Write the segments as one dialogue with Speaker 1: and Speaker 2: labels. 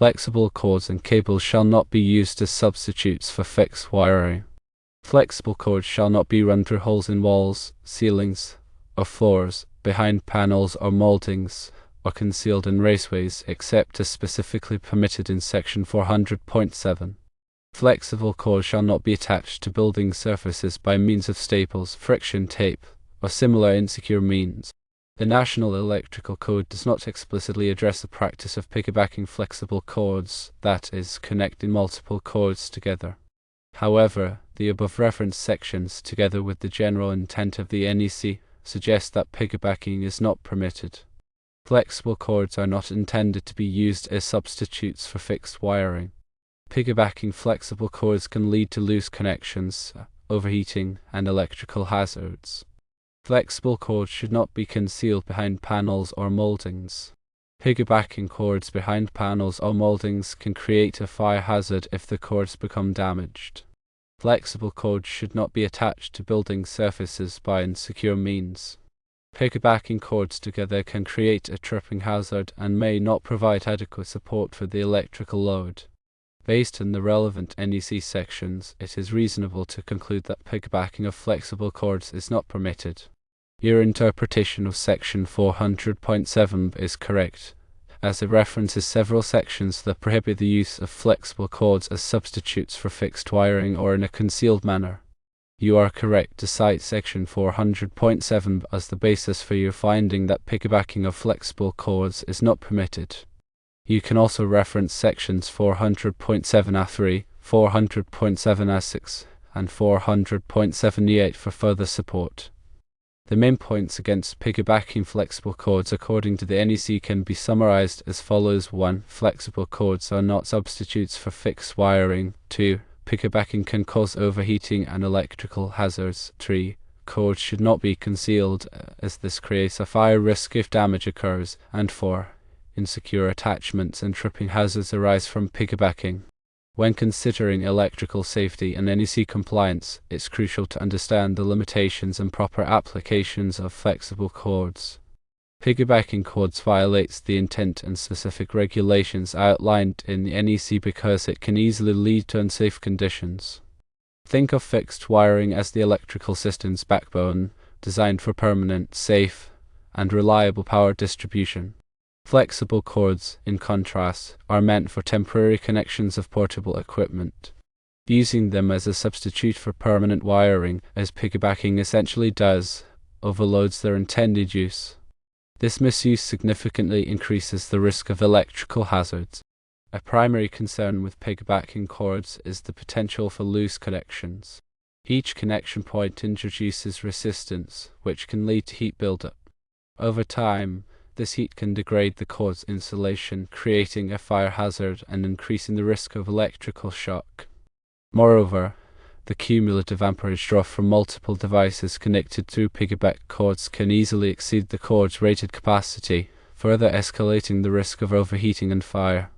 Speaker 1: Flexible cords and cables shall not be used as substitutes for fixed wiring. Flexible cords shall not be run through holes in walls, ceilings, or floors, behind panels or moldings, or concealed in raceways except as specifically permitted in Section 400.7. Flexible cords shall not be attached to building surfaces by means of staples, friction tape, or similar insecure means. The National Electrical Code does not explicitly address the practice of piggybacking flexible cords, that is, connecting multiple cords together. However, the above referenced sections, together with the general intent of the NEC, suggest that piggybacking is not permitted. Flexible cords are not intended to be used as substitutes for fixed wiring. Piggybacking flexible cords can lead to loose connections, overheating, and electrical hazards. Flexible cords should not be concealed behind panels or moldings. Piggybacking cords behind panels or moldings can create a fire hazard if the cords become damaged. Flexible cords should not be attached to building surfaces by insecure means. Piggybacking cords together can create a tripping hazard and may not provide adequate support for the electrical load. Based on the relevant NEC sections, it is reasonable to conclude that piggybacking of flexible cords is not permitted. Your interpretation of Section 400.7 is correct, as it references several sections that prohibit the use of flexible cords as substitutes for fixed wiring or in a concealed manner. You are correct to cite Section 400.7 as the basis for your finding that piggybacking of flexible cords is not permitted. You can also reference Sections 400.7a3, 400.7a6, and 400.78 for further support. The main points against piggybacking flexible cords according to the NEC can be summarized as follows. 1. Flexible cords are not substitutes for fixed wiring. 2. Piggybacking can cause overheating and electrical hazards. 3. Cords should not be concealed, as this creates a fire risk if damage occurs. And 4. Insecure attachments and tripping hazards arise from piggybacking. When considering electrical safety and NEC compliance, it's crucial to understand the limitations and proper applications of flexible cords. Piggybacking cords violates the intent and specific regulations outlined in the NEC because it can easily lead to unsafe conditions. Think of fixed wiring as the electrical system's backbone, designed for permanent, safe, and reliable power distribution. Flexible cords, in contrast, are meant for temporary connections of portable equipment. Using them as a substitute for permanent wiring, as piggybacking essentially does, overloads their intended use. This misuse significantly increases the risk of electrical hazards. A primary concern with piggybacking cords is the potential for loose connections. Each connection point introduces resistance, which can lead to heat buildup. Over time, this heat can degrade the cord's insulation, creating a fire hazard and increasing the risk of electrical shock. Moreover, the cumulative amperage draw from multiple devices connected through piggyback cords can easily exceed the cord's rated capacity, further escalating the risk of overheating and fire.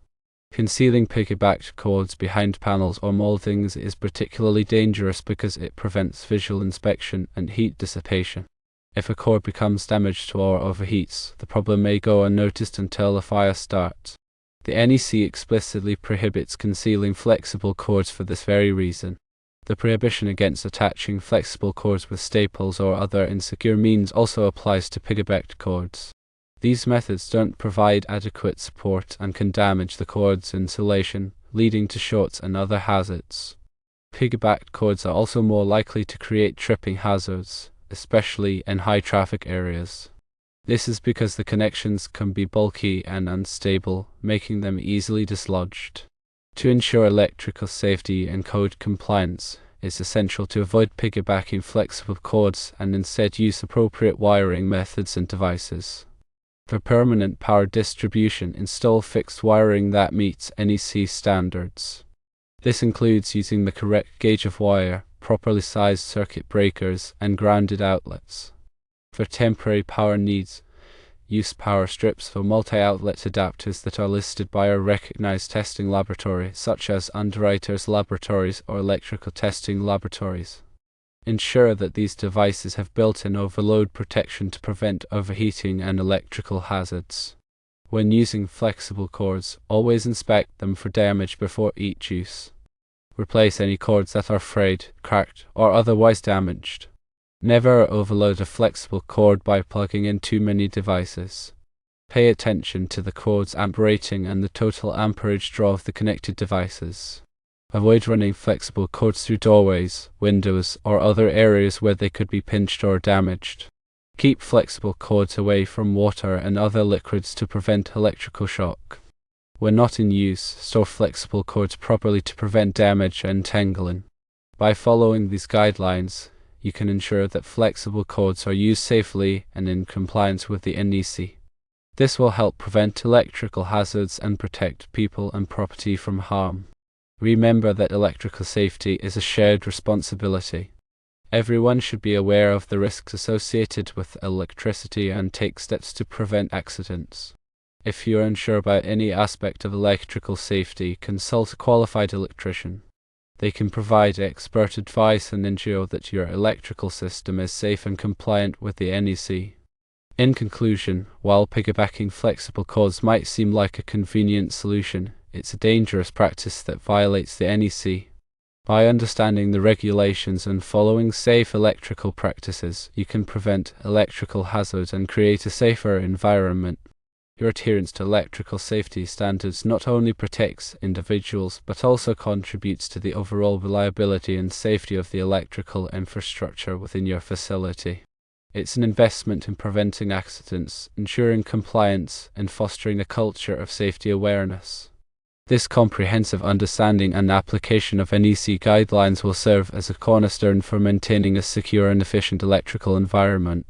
Speaker 1: Concealing piggybacked cords behind panels or moldings is particularly dangerous because it prevents visual inspection and heat dissipation. If a cord becomes damaged or overheats, the problem may go unnoticed until a fire starts. The NEC explicitly prohibits concealing flexible cords for this very reason. The prohibition against attaching flexible cords with staples or other insecure means also applies to piggybacked cords. These methods don't provide adequate support and can damage the cord's insulation, leading to shorts and other hazards. Piggybacked cords are also more likely to create tripping hazards, especially in high-traffic areas. This is because the connections can be bulky and unstable, making them easily dislodged. To ensure electrical safety and code compliance, it's essential to avoid piggybacking flexible cords and instead use appropriate wiring methods and devices. For permanent power distribution, install fixed wiring that meets NEC standards. This includes using the correct gauge of wire, properly sized circuit breakers, and grounded outlets. For temporary power needs, use power strips for multi-outlet adapters that are listed by a recognized testing laboratory, such as Underwriters Laboratories or Electrical Testing Laboratories. Ensure that these devices have built-in overload protection to prevent overheating and electrical hazards. When using flexible cords, always inspect them for damage before each use. Replace any cords that are frayed, cracked, or otherwise damaged. Never overload a flexible cord by plugging in too many devices. Pay attention to the cord's amp rating and the total amperage draw of the connected devices. Avoid running flexible cords through doorways, windows, or other areas where they could be pinched or damaged. Keep flexible cords away from water and other liquids to prevent electrical shock. When not in use, store flexible cords properly to prevent damage and tangling. By following these guidelines, you can ensure that flexible cords are used safely and in compliance with the NEC. This will help prevent electrical hazards and protect people and property from harm. Remember that electrical safety is a shared responsibility. Everyone should be aware of the risks associated with electricity and take steps to prevent accidents. If you are unsure about any aspect of electrical safety, consult a qualified electrician. They can provide expert advice and ensure that your electrical system is safe and compliant with the NEC. In conclusion, while piggybacking flexible cords might seem like a convenient solution, it's a dangerous practice that violates the NEC. By understanding the regulations and following safe electrical practices, you can prevent electrical hazards and create a safer environment. Your adherence to electrical safety standards not only protects individuals but also contributes to the overall reliability and safety of the electrical infrastructure within your facility. It's an investment in preventing accidents, ensuring compliance, and fostering a culture of safety awareness. This comprehensive understanding and application of NEC guidelines will serve as a cornerstone for maintaining a secure and efficient electrical environment.